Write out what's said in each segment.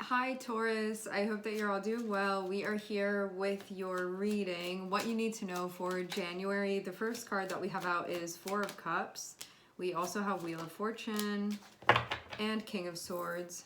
Hi Taurus, I hope that you're all doing well. We are here with your reading. What you need to know for January. The first card that we have out is Four of Cups. We also have Wheel of Fortune and King of Swords.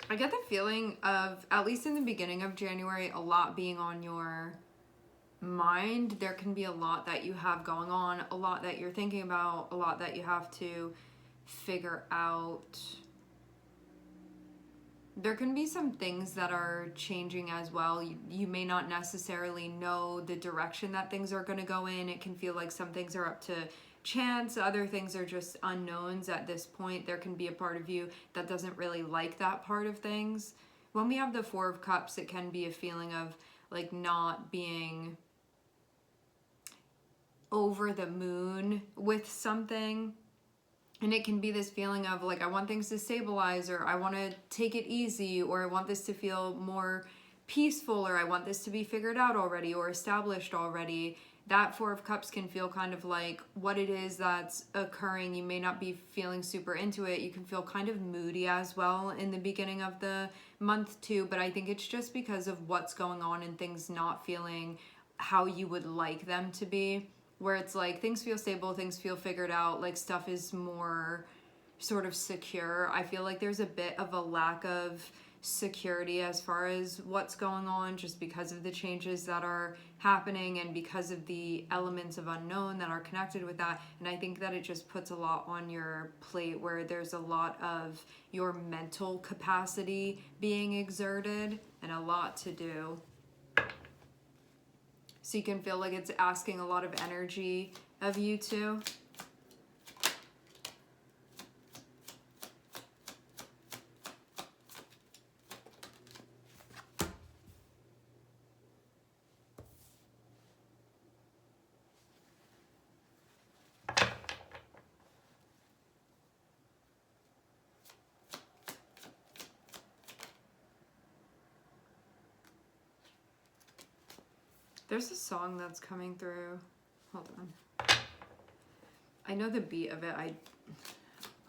I get the feeling of, at least in the beginning of January, a lot being on your mind. There can be a lot that you have going on, a lot that you're thinking about, a lot that you have to figure out. There can be some things that are changing as well. You may not necessarily know the direction that things are going to go in. It can feel like some things are up to chance, other things are just unknowns at this point. There can be a part of you that doesn't really like that part of things. When we have the Four of Cups, it can be a feeling of like not being over the moon with something. And it can be this feeling of like, I want things to stabilize, or I want to take it easy, or I want this to feel more peaceful, or I want this to be figured out already or established already. That Four of Cups can feel kind of like what it is that's occurring. You may not be feeling super into it. You can feel kind of moody as well in the beginning of the month too, but I think it's just because of what's going on and things not feeling how you would like them to be, where it's like things feel stable, things feel figured out, like stuff is more sort of secure. I feel like there's a bit of a lack of security as far as what's going on, just because of the changes that are happening and because of the elements of unknown that are connected with that. And I think that it just puts a lot on your plate, where there's a lot of your mental capacity being exerted and a lot to do. So you can feel like it's asking a lot of energy of you too. There's a song that's coming through. Hold on. I know the beat of it. I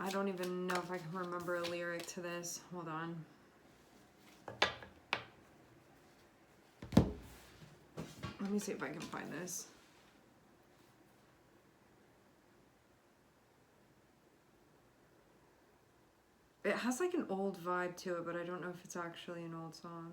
don't even know if I can remember a lyric to this. Hold on. Let me see if I can find this. It has like an old vibe to it, but I don't know if it's actually an old song.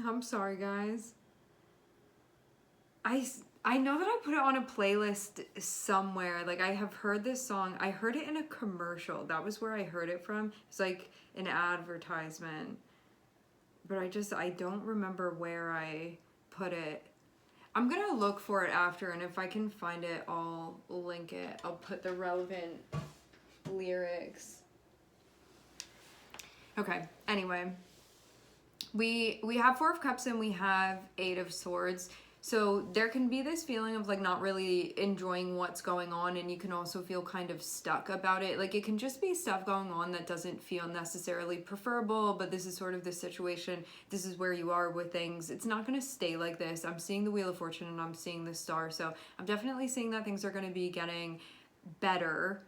I'm sorry, guys. I know that I put it on a playlist somewhere. Like, I have heard this song. I heard it in a commercial. That was where I heard it from. It's like an advertisement. But I don't remember where I put it. I'm gonna look for it after, and if I can find it, I'll link it. I'll put the relevant lyrics. Okay, anyway. We have Four of Cups and we have Eight of Swords. So there can be this feeling of like not really enjoying what's going on, and you can also feel kind of stuck about it. Like, it can just be stuff going on that doesn't feel necessarily preferable, but this is sort of the situation. This is where you are with things. It's not going to stay like this. I'm seeing the Wheel of Fortune and I'm seeing the Star. So I'm definitely seeing that things are going to be getting better.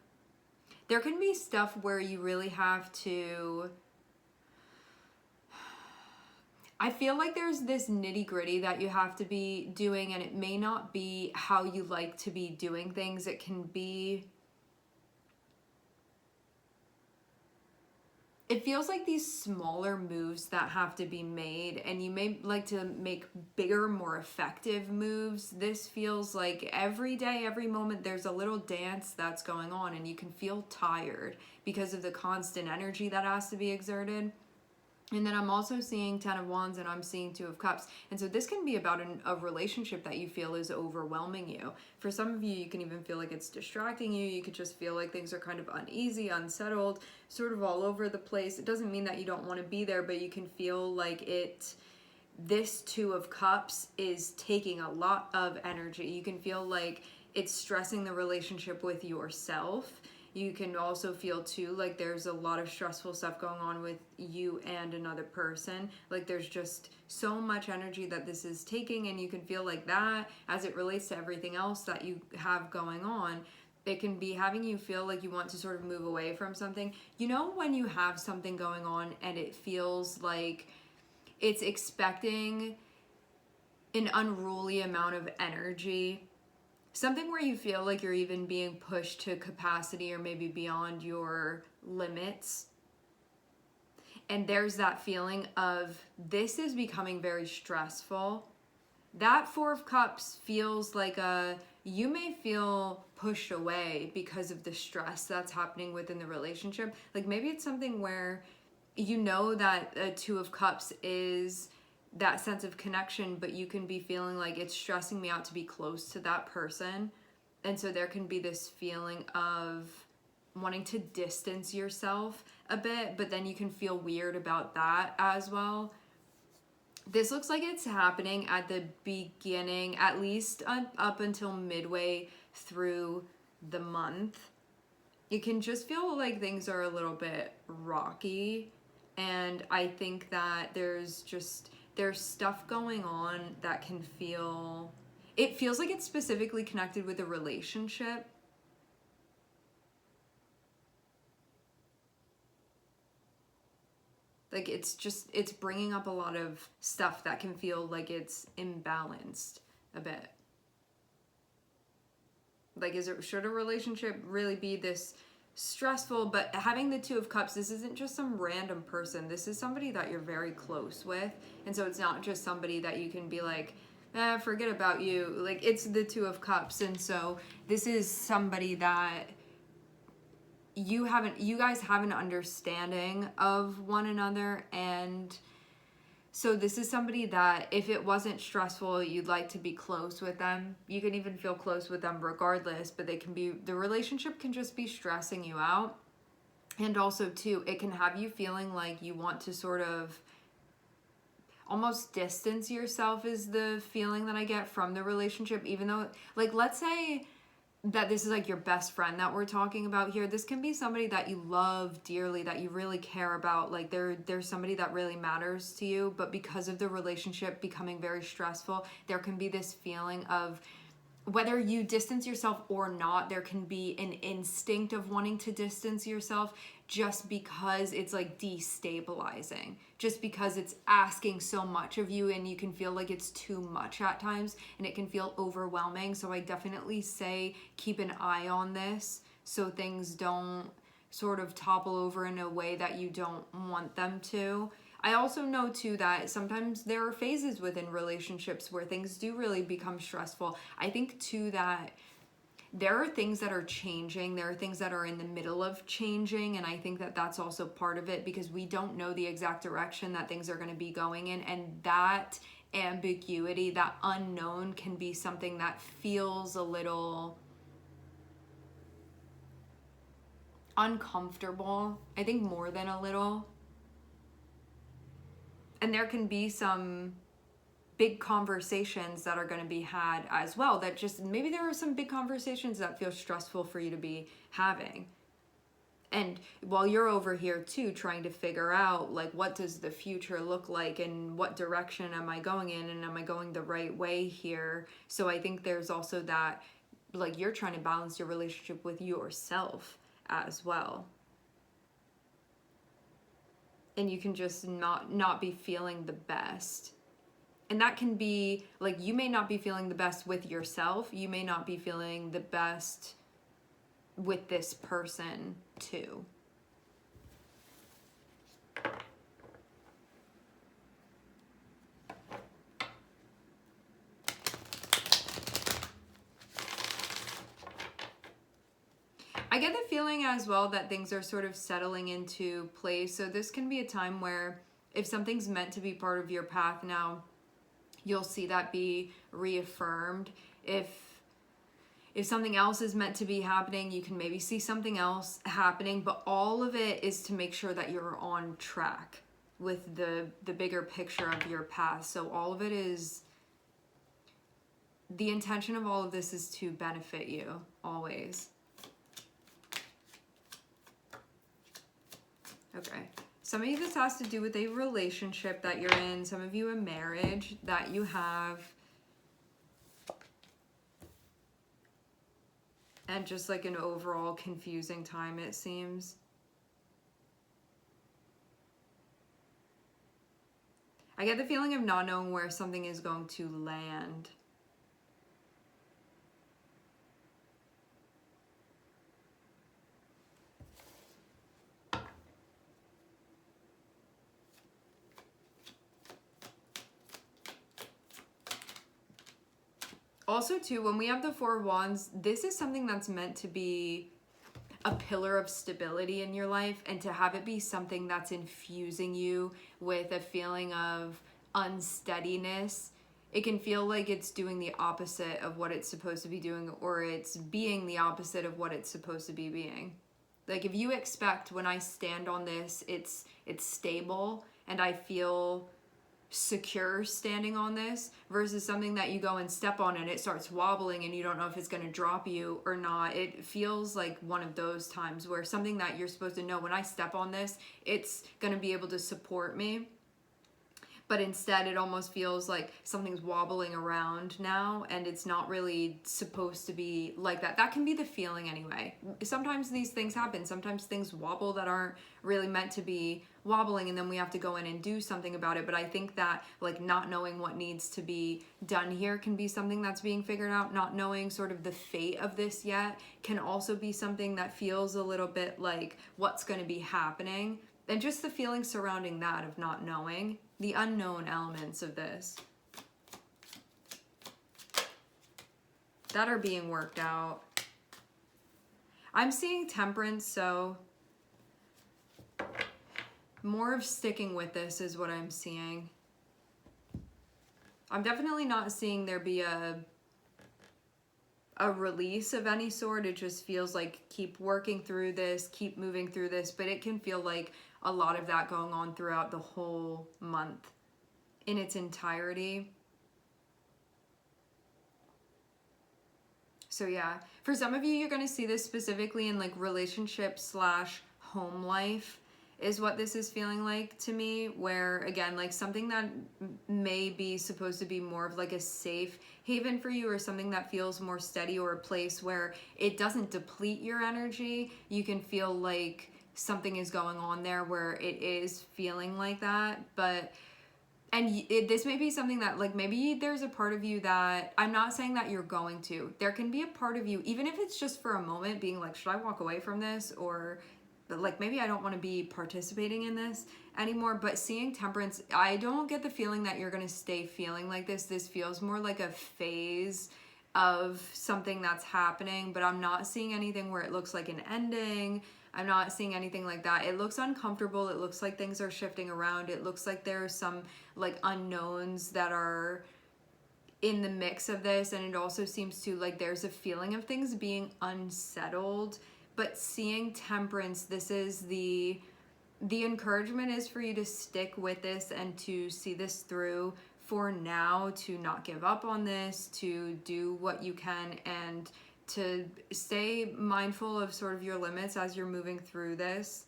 There can be stuff where you really have to... I feel like there's this nitty gritty that you have to be doing, and it may not be how you like to be doing things. It can be, it feels like these smaller moves that have to be made, and you may like to make bigger, more effective moves. This feels like every day, every moment, there's a little dance that's going on, and you can feel tired because of the constant energy that has to be exerted. And then I'm also seeing 10 of Wands, and I'm seeing 2 of Cups. And so this can be about a relationship that you feel is overwhelming you. For some of you, you can even feel like it's distracting you. You could just feel like things are kind of uneasy, unsettled, sort of all over the place. It doesn't mean that you don't want to be there, but you can feel like this 2 of Cups is taking a lot of energy. You can feel like it's stressing the relationship with yourself. You can also feel too like there's a lot of stressful stuff going on with you and another person. Like there's just so much energy that this is taking, and you can feel like that as it relates to everything else that you have going on. It can be having you feel like you want to sort of move away from something. You know, when you have something going on and it feels like it's expecting an unruly amount of energy, something where you feel like you're even being pushed to capacity or maybe beyond your limits. And there's that feeling of this is becoming very stressful. That 4 of Cups feels like you may feel pushed away because of the stress that's happening within the relationship. Like maybe it's something where you know that a 2 of Cups is that sense of connection, but you can be feeling like it's stressing me out to be close to that person. And so there can be this feeling of wanting to distance yourself a bit, but then you can feel weird about that as well. This looks like it's happening at the beginning, at least up until midway through the month. You can just feel like things are a little bit rocky, and I think that there's stuff going on that can feel, it feels like it's specifically connected with a relationship. Like it's bringing up a lot of stuff that can feel like it's imbalanced a bit. Like should a relationship really be this stressful? But having the 2 of Cups, this isn't just some random person. This is somebody that you're very close with. And so it's not just somebody that you can be like, forget about you. Like it's the 2 of Cups. And so this is somebody that you guys have an understanding of one another. And so this is somebody that if it wasn't stressful, you'd like to be close with them. You can even feel close with them regardless, but the relationship can just be stressing you out. And also too, it can have you feeling like you want to sort of almost distance yourself, is the feeling that I get from the relationship. Even though, like, let's say that this is like your best friend that we're talking about here. This can be somebody that you love dearly, that you really care about. Like there's somebody that really matters to you, but because of the relationship becoming very stressful, there can be this feeling of, whether you distance yourself or not, there can be an instinct of wanting to distance yourself just because it's like destabilizing, just because it's asking so much of you, and you can feel like it's too much at times, and it can feel overwhelming. So I definitely say keep an eye on this so things don't sort of topple over in a way that you don't want them to. I also know too that sometimes there are phases within relationships where things do really become stressful. I think too that there are things that are changing. There are things that are in the middle of changing. And I think that that's also part of it, because we don't know the exact direction that things are going to be going in. And that ambiguity, that unknown, can be something that feels a little uncomfortable. I think more than a little. And there can be some big conversations that are going to be had as well, that just, maybe there are some big conversations that feel stressful for you to be having. And while you're over here too, trying to figure out, like, what does the future look like, and what direction am I going in, and am I going the right way here? So I think there's also that, like, you're trying to balance your relationship with yourself as well. and you can just not be feeling the best. And that can be like, you may not be feeling the best with yourself, you may not be feeling the best with this person too. I get the feeling as well that things are sort of settling into place. So this can be a time where if something's meant to be part of your path now, you'll see that be reaffirmed. If something else is meant to be happening, you can maybe see something else happening, but all of it is to make sure that you're on track with the bigger picture of your path. So all of it is, the intention of all of this is to benefit you always. Okay. Some of you, this has to do with a relationship that you're in. Some of you, a marriage that you have. And just like an overall confusing time, it seems. I get the feeling of not knowing where something is going to land. Also, too, when we have the Four of Wands, this is something that's meant to be a pillar of stability in your life, and to have it be something that's infusing you with a feeling of unsteadiness. It can feel like it's doing the opposite of what it's supposed to be doing, or it's being the opposite of what it's supposed to be being. Like, if you expect when I stand on this, it's stable and I feel secure standing on this, versus something that you go and step on and it starts wobbling and you don't know if it's going to drop you or not. It feels like one of those times where something that you're supposed to know, when I step on this, it's going to be able to support me. But instead it almost feels like something's wobbling around now, and it's not really supposed to be like that. That can be the feeling anyway. Sometimes these things happen. Sometimes things wobble that aren't really meant to be wobbling, and then we have to go in and do something about it. But I think that, like, not knowing what needs to be done here can be something that's being figured out. Not knowing sort of the fate of this yet can also be something that feels a little bit like what's going to be happening. And just the feeling surrounding that of not knowing, the unknown elements of this that are being worked out. I'm seeing Temperance, so more of sticking with this is what I'm seeing. I'm definitely not seeing there be a release of any sort. It just feels like keep working through this, keep moving through this, but it can feel like a lot of that going on throughout the whole month in its entirety. So yeah, for some of you, you're going to see this specifically in like relationship / home life is what this is feeling like to me, where again, like something that may be supposed to be more of like a safe haven for you, or something that feels more steady, or a place where it doesn't deplete your energy. You can feel like something is going on there where it is feeling like that. But this may be something that, like, maybe there's a part of you that, I'm not saying that you're going to, there can be a part of you, even if it's just for a moment, being like, should I walk away from this? Or like, maybe I don't want to be participating in this anymore. But seeing Temperance, I don't get the feeling that you're going to stay feeling like this. This feels more like a phase of something that's happening, but I'm not seeing anything where it looks like an ending. I'm not seeing anything like that. It looks uncomfortable. It looks like things are shifting around. It looks like there are some like unknowns that are in the mix of this. And it also seems to like there's a feeling of things being unsettled. But seeing Temperance, this is the encouragement is for you to stick with this and to see this through for now, to not give up on this, to do what you can, and to stay mindful of sort of your limits as you're moving through this.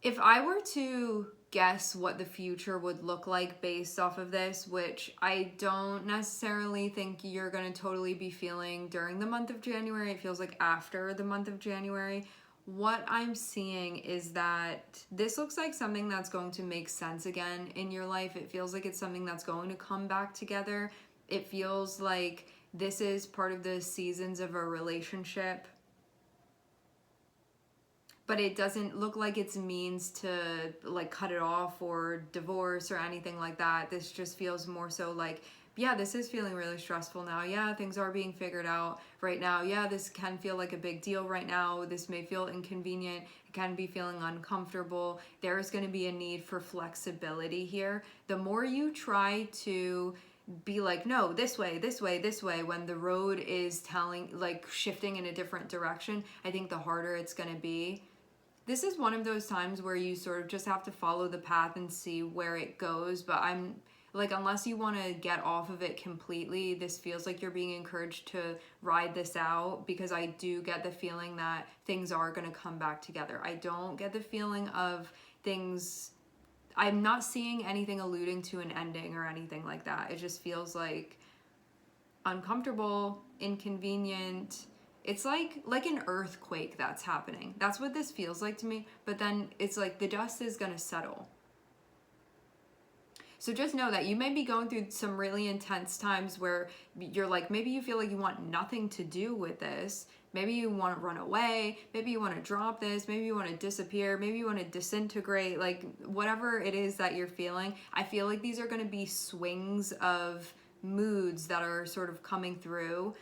If I were to guess what the future would look like based off of this, which I don't necessarily think you're going to totally be feeling during the month of January. It feels like after the month of January. What I'm seeing is that this looks like something that's going to make sense again in your life. It feels like it's something that's going to come back together. It feels like this is part of the seasons of a relationship, but it doesn't look like it's means to like cut it off or divorce or anything like that. This just feels more so like, yeah, this is feeling really stressful now. Yeah, things are being figured out right now. Yeah, this can feel like a big deal right now. This may feel inconvenient. It can be feeling uncomfortable. There is going to be a need for flexibility here. The more you try to be like, no, this way, this way, this way, when the road is shifting in a different direction, I think the harder it's going to be. This is one of those times where you sort of just have to follow the path and see where it goes. But I'm like, unless you want to get off of it completely, this feels like you're being encouraged to ride this out, because I do get the feeling that things are going to come back together. I don't get the feeling of things, I'm not seeing anything alluding to an ending or anything like that. It just feels like uncomfortable, inconvenient. It's like an earthquake that's happening. That's what this feels like to me. But then it's like the dust is going to settle. So just know that you may be going through some really intense times where you're like, maybe you feel like you want nothing to do with this. Maybe you want to run away. Maybe you want to drop this. Maybe you want to disappear. Maybe you want to disintegrate. Like whatever it is that you're feeling, I feel like these are going to be swings of moods that are sort of coming through.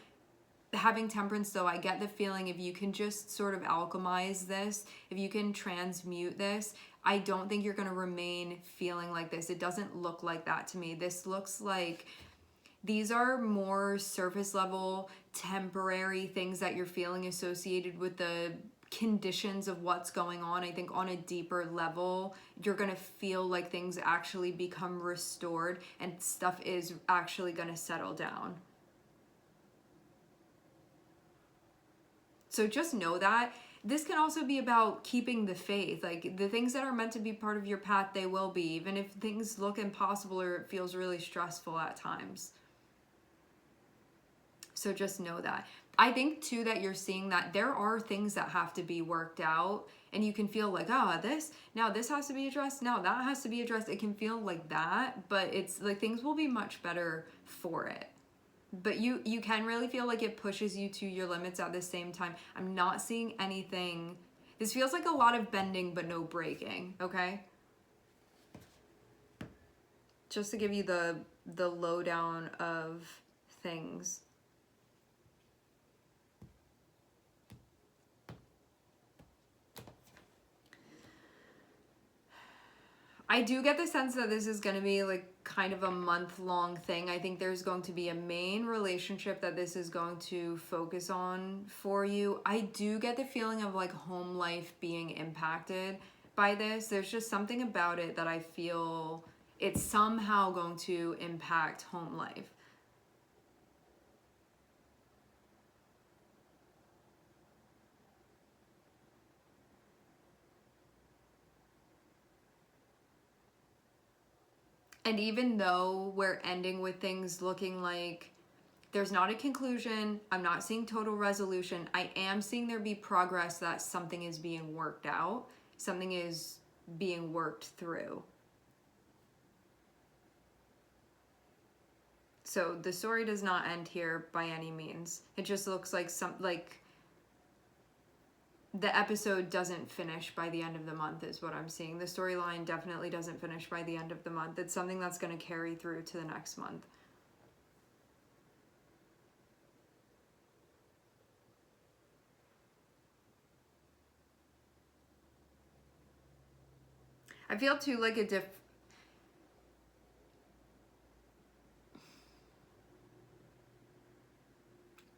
Having temperance, though, I get the feeling if you can just sort of alchemize this, if you can transmute this, I don't think you're going to remain feeling like this. It doesn't look like that to me. This looks like these are more surface level, temporary things that you're feeling associated with the conditions of what's going on. I think on a deeper level, you're going to feel like things actually become restored and stuff is actually going to settle down. So just know that. This can also be about keeping the faith. Like the things that are meant to be part of your path, they will be, even if things look impossible or it feels really stressful at times. So just know that. I think too that you're seeing that there are things that have to be worked out, and you can feel like, oh, this has to be addressed, now that has to be addressed. It can feel like that, but it's like things will be much better for it. But you can really feel like it pushes you to your limits at the same time. I'm not seeing anything. This feels like a lot of bending but no breaking, okay? Just to give you the lowdown of things. I do get the sense that this is going to be like kind of a month-long thing. I think there's going to be a main relationship that this is going to focus on for you. I do get the feeling of like home life being impacted by this. There's just something about it that I feel it's somehow going to impact home life. And even though we're ending with things looking like there's not a conclusion, I'm not seeing total resolution, I am seeing there be progress, that something is being worked out, something is being worked through. So the story does not end here by any means. It just looks like the episode doesn't finish by the end of the month is what I'm seeing. The storyline definitely doesn't finish by the end of the month. It's something that's going to carry through to the next month. I feel too like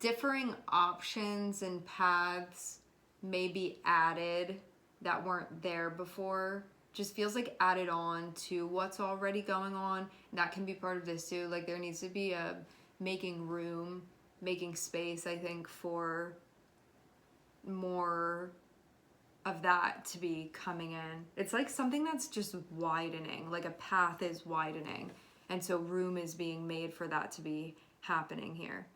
differing options and paths may be added that weren't there before. Just feels like added on to what's already going on. That can be part of this too. Like there needs to be a making room, making space, I think, for more of that to be coming in. It's like something that's just widening, like a path is widening. And so room is being made for that to be happening here.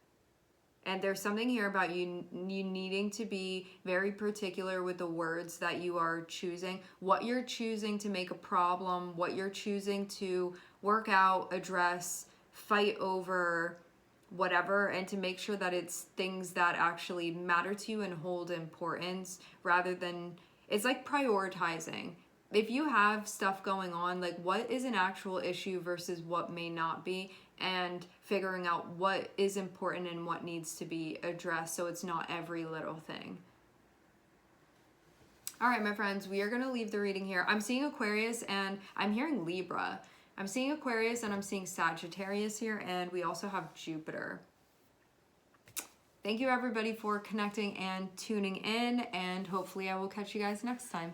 And there's something here about you needing to be very particular with the words that you are choosing, what you're choosing to make a problem, what you're choosing to work out, address, fight over, whatever, and to make sure that it's things that actually matter to you and hold importance rather than, it's like prioritizing. If you have stuff going on, like what is an actual issue versus what may not be, and figuring out what is important and what needs to be addressed so it's not every little thing. All right, my friends, we are going to leave the reading here. I'm seeing Aquarius and I'm hearing Libra. I'm seeing Aquarius and I'm seeing Sagittarius here, and we also have Jupiter. Thank you everybody for connecting and tuning in, and hopefully I will catch you guys next time.